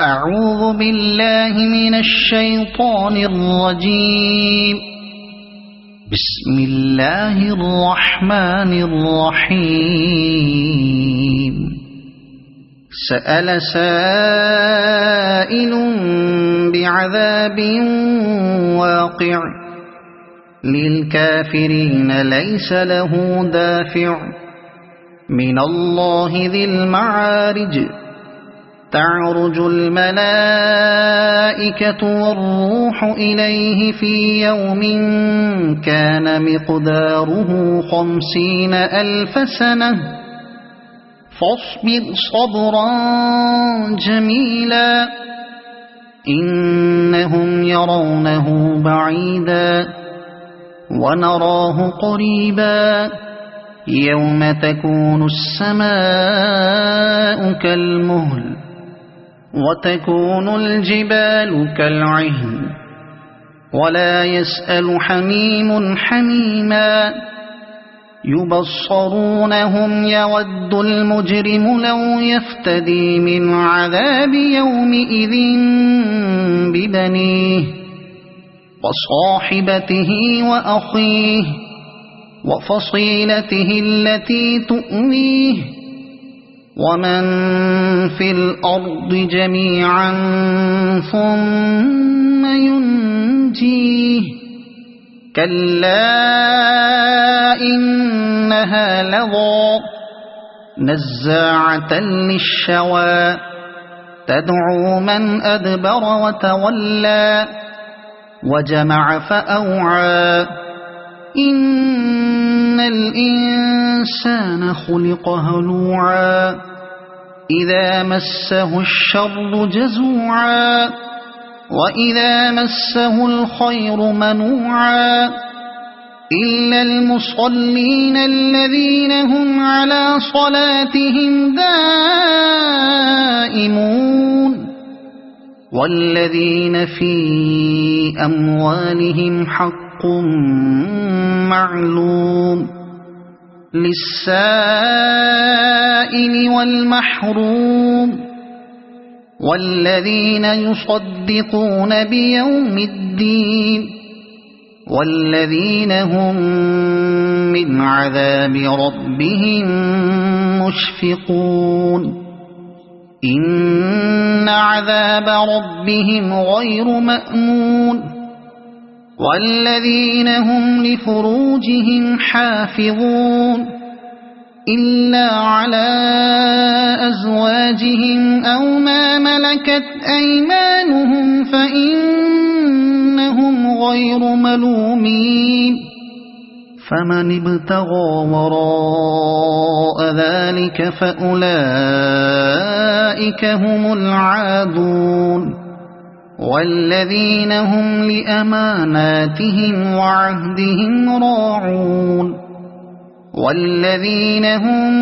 أعوذ بالله من الشيطان الرجيم. بسم الله الرحمن الرحيم. سأل سائل بعذاب واقع للكافرين ليس له دافع من الله ذي المعارج. تعرج الملائكة والروح إليه في يوم كان مقداره 50,000 سنة فاصبر صبرا جميلا إنهم يرونه بعيدا ونراه قريبا يوم تكون السماء كالمهل وتكون الجبال كالعهن ولا يسأل حميم حميما يبصرونهم يود المجرم لو يفتدي من عذاب يومئذ ببنيه وصاحبته وأخيه وفصيلته التي تؤويه ومن في الأرض جميعا ثم ينجيه كلا إنها لظى نزاعة للشوى تدعو من أدبر وتولى وجمع فأوعى إن الإنسان خلق هلوعا إذا مسه الشر جزوعا وإذا مسه الخير منوعا إلا المصلين الذين هم على صلاتهم دائمون والذين في أموالهم حق معلوم للسائل والمحروم والذين يصدقون بيوم الدين والذين هم من عذاب ربهم مشفقون إن عذاب ربهم غير مأمون والذين هم لفروجهم حافظون إلا على أزواجهم أو ما ملكت أيمانهم فإنهم غير ملومين فمن ابتغى وراء ذلك فأولئك هم العادون والذين هم لأماناتهم وعهدهم راعون والذين هم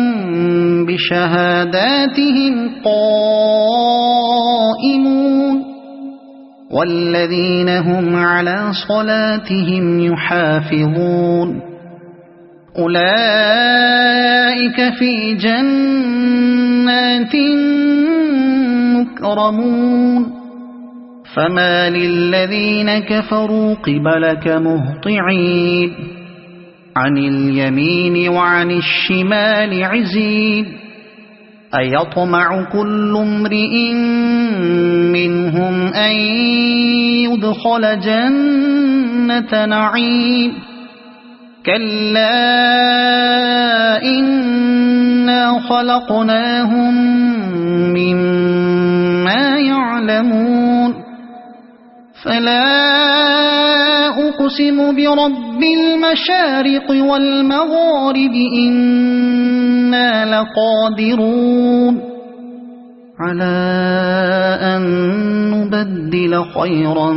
بشهاداتهم قائمون والذين هم على صلاتهم يحافظون أولئك في جنات مكرمون فما للذين كفروا قبلك مهطعين عن اليمين وعن الشمال عزين أيطمع كل امرئ منهم أن يدخل جنة نعيم كلا إنا خلقناهم مما يعلمون فلا أقسم برب المشارق والمغارب إنا لقادرون على أن نبدل خيرا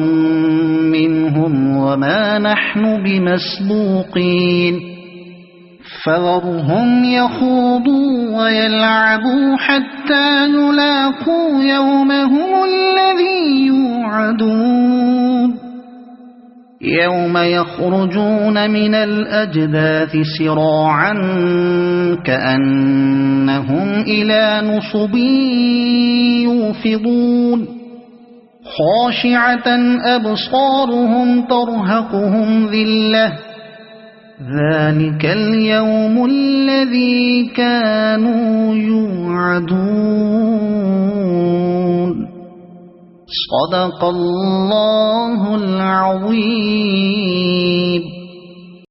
منهم وما نحن بمسبوقين فذرهم يخوضوا ويلعبوا حتى يلاقوا يومهم الذي يوعدون يوم يخرجون من الأجداث سراعا كأنهم إلى نصب يوفضون خاشعة أبصارهم ترهقهم ذلة ذلك اليوم الذي كانوا يوعدون صدق الله العظيم.